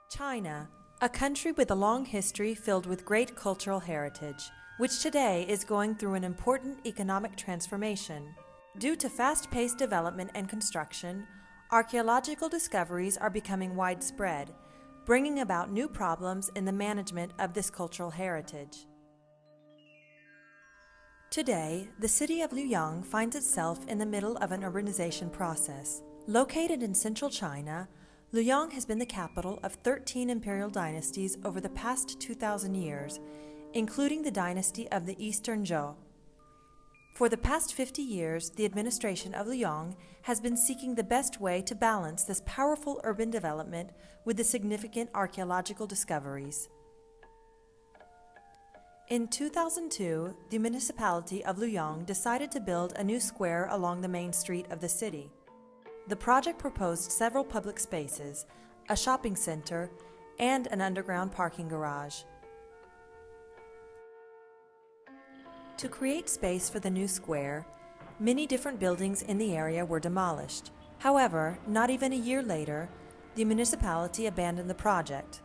China, a country with a long history filled with great cultural heritage, which today is going through an important economic transformation. Due to fast-paced development and construction, archaeological discoveries are becoming widespread, bringing about new problems in the management of this cultural heritage. Today, the city of Luoyang finds itself in the middle of an urbanization process. Located in central China, Luoyang has been the capital of 13 imperial dynasties over the past 2,000 years, including the dynasty of the Eastern Zhou. For the past 50 years, the administration of Luoyang has been seeking the best way to balance this powerful urban development with the significant archaeological discoveries. In 2002, the municipality of Luoyang decided to build a new square along the main street of the city. The project proposed several public spaces, a shopping center, and an underground parking garage. To create space for the new square, many different buildings in the area were demolished. However, not even a year later, the municipality abandoned the project.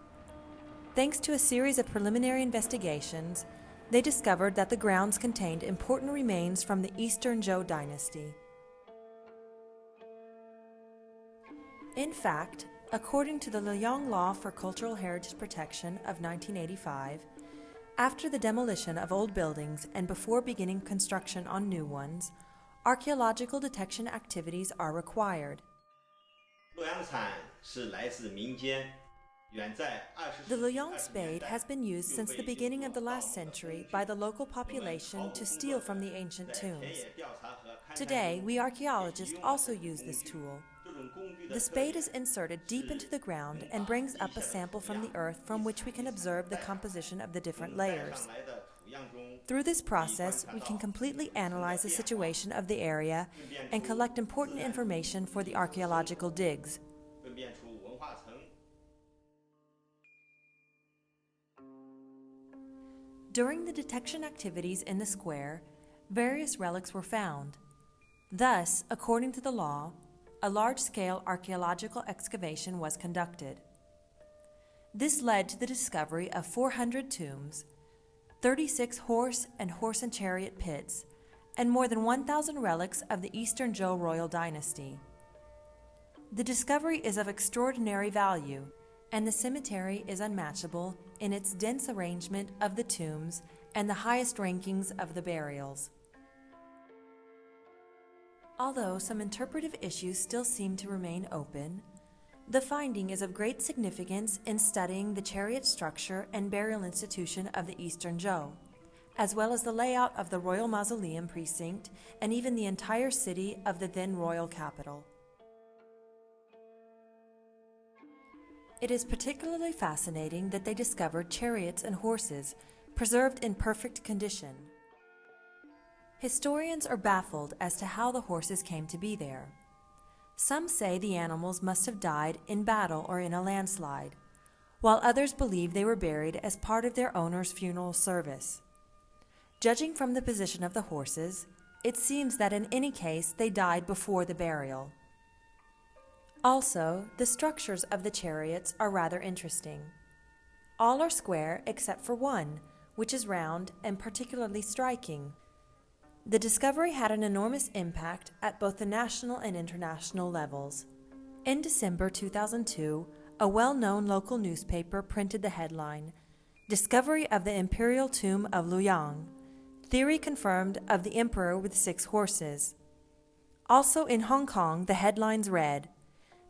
Thanks to a series of preliminary investigations, they discovered that the grounds contained important remains from the Eastern Zhou dynasty. In fact, according to the Luoyang Law for Cultural Heritage Protection of 1985, after the demolition of old buildings and before beginning construction on new ones, archaeological detection activities are required. The Luoyang spade has been used since the beginning of the last century by the local population to steal from the ancient tombs. Today, we archaeologists also use this tool. The spade is inserted deep into the ground and brings up a sample from the earth from which we can observe the composition of the different layers. Through this process, we can completely analyze the situation of the area and collect important information for the archaeological digs. During the detection activities in the square, various relics were found. Thus, according to the law, a large-scale archaeological excavation was conducted. This led to the discovery of 400 tombs, 36 horse and chariot pits, and more than 1,000 relics of the Eastern Zhou royal dynasty. The discovery is of extraordinary value, and the cemetery is unmatchable in its dense arrangement of the tombs and the highest rankings of the burials. Although some interpretive issues still seem to remain open, the finding is of great significance in studying the chariot structure and burial institution of the Eastern Zhou, as well as the layout of the royal mausoleum precinct and even the entire city of the then royal capital. It is particularly fascinating that they discovered chariots and horses preserved in perfect condition. Historians are baffled as to how the horses came to be there. Some say the animals must have died in battle or in a landslide, while others believe they were buried as part of their owner's funeral service. Judging from the position of the horses, it seems that in any case they died before the burial. Also, the structures of the chariots are rather interesting. All are square except for one, which is round and particularly striking. The discovery had an enormous impact at both the national and international levels. In December 2002, a well-known local newspaper printed the headline, "Discovery of the Imperial Tomb of Luoyang. Theory confirmed of the Emperor with 6 horses." Also in Hong Kong, the headlines read,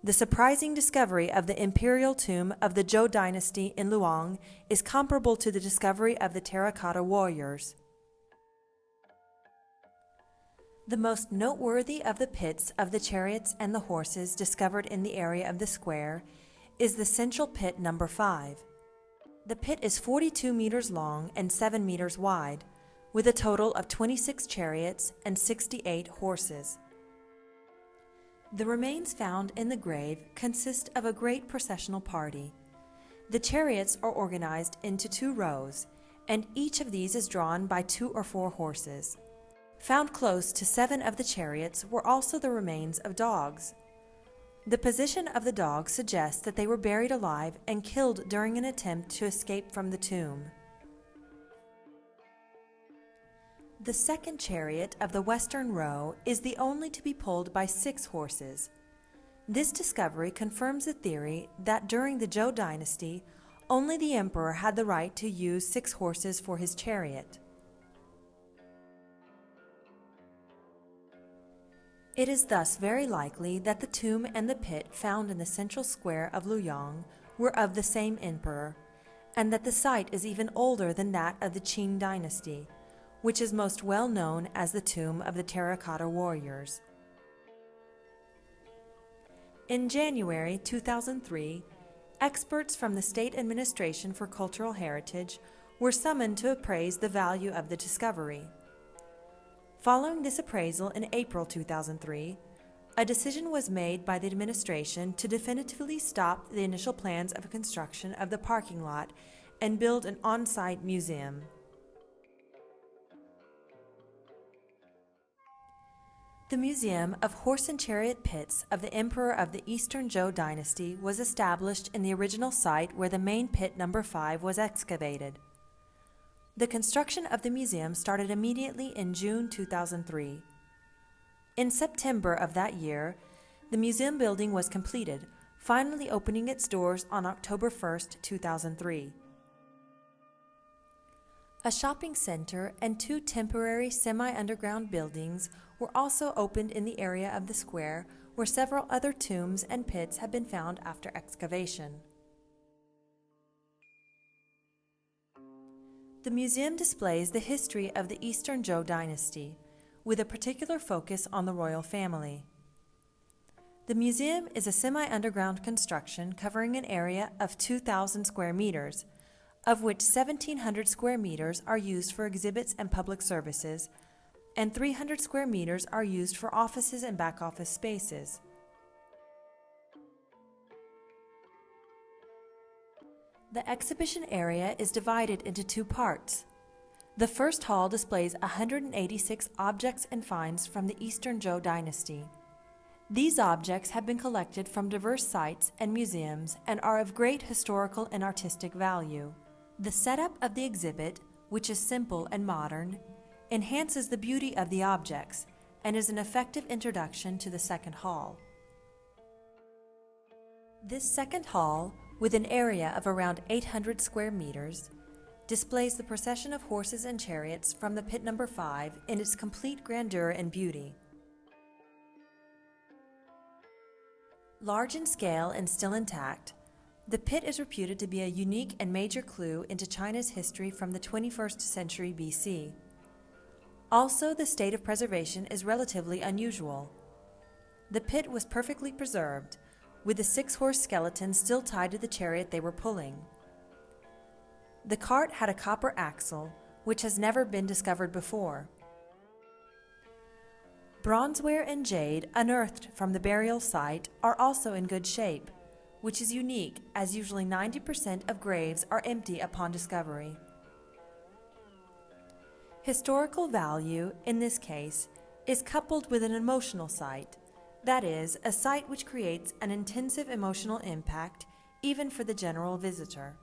"The surprising discovery of the Imperial Tomb of the Zhou dynasty in Luoyang is comparable to the discovery of the terracotta warriors." The most noteworthy of the pits of the chariots and the horses discovered in the area of the square is the central pit number 5. The pit is 42 meters long and 7 meters wide, with a total of 26 chariots and 68 horses. The remains found in the grave consist of a great processional party. The chariots are organized into 2 rows, and each of these is drawn by 2 or 4 horses. Found close to 7 of the chariots were also the remains of dogs. The position of the dogs suggests that they were buried alive and killed during an attempt to escape from the tomb. The second chariot of the western row is the only to be pulled by 6 horses. This discovery confirms the theory that during the Zhou dynasty, only the emperor had the right to use 6 horses for his chariot. It is thus very likely that the tomb and the pit found in the central square of Luoyang were of the same emperor, and that the site is even older than that of the Qing dynasty, which is most well known as the tomb of the terracotta warriors. In January 2003, experts from the State Administration for Cultural Heritage were summoned to appraise the value of the discovery. Following this appraisal in April 2003, a decision was made by the administration to definitively stop the initial plans of construction of the parking lot and build an on-site museum. The Museum of Horse and Chariot Pits of the Emperor of the Eastern Zhou dynasty was established in the original site where the main pit number 5 was excavated. The construction of the museum started immediately in June 2003. In September of that year, the museum building was completed, finally opening its doors on October 1, 2003. A shopping center and 2 temporary semi-underground buildings were also opened in the area of the square where several other tombs and pits have been found after excavation. The museum displays the history of the Eastern Zhou dynasty, with a particular focus on the royal family. The museum is a semi-underground construction covering an area of 2,000 square meters, of which 1,700 square meters are used for exhibits and public services, and 300 square meters are used for offices and back-office spaces. The exhibition area is divided into 2 parts. The first hall displays 186 objects and finds from the Eastern Zhou dynasty. These objects have been collected from diverse sites and museums and are of great historical and artistic value. The setup of the exhibit, which is simple and modern, enhances the beauty of the objects and is an effective introduction to the second hall. This second hall, with an area of around 800 square meters, displays the procession of horses and chariots from the pit number 5 in its complete grandeur and beauty. Large in scale and still intact, the pit is reputed to be a unique and major clue into China's history from the 21st century BC. Also, the state of preservation is relatively unusual. The pit was perfectly preserved, with the 6-horse skeleton still tied to the chariot they were pulling. The cart had a copper axle, which has never been discovered before. Bronzeware and jade unearthed from the burial site are also in good shape, which is unique as usually 90% of graves are empty upon discovery. Historical value, in this case, is coupled with an emotional site, that is, a site which creates an intensive emotional impact even for the general visitor.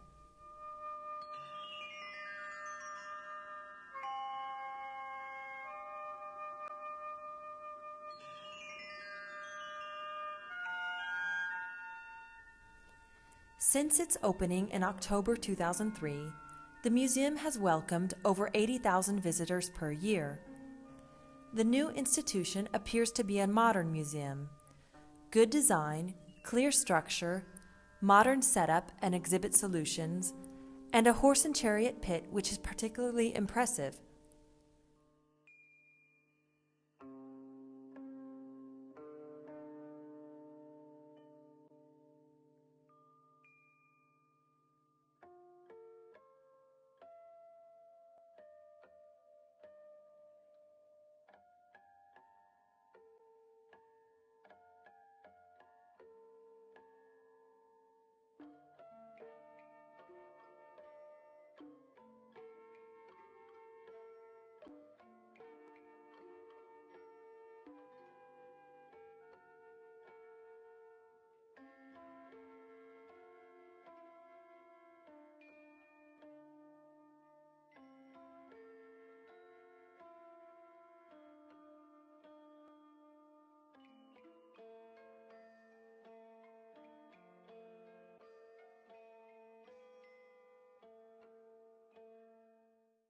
Since its opening in October 2003, the museum has welcomed over 80,000 visitors per year. The new institution appears to be a modern museum. Good design, clear structure, modern setup and exhibit solutions, and a horse and chariot pit which is particularly impressive,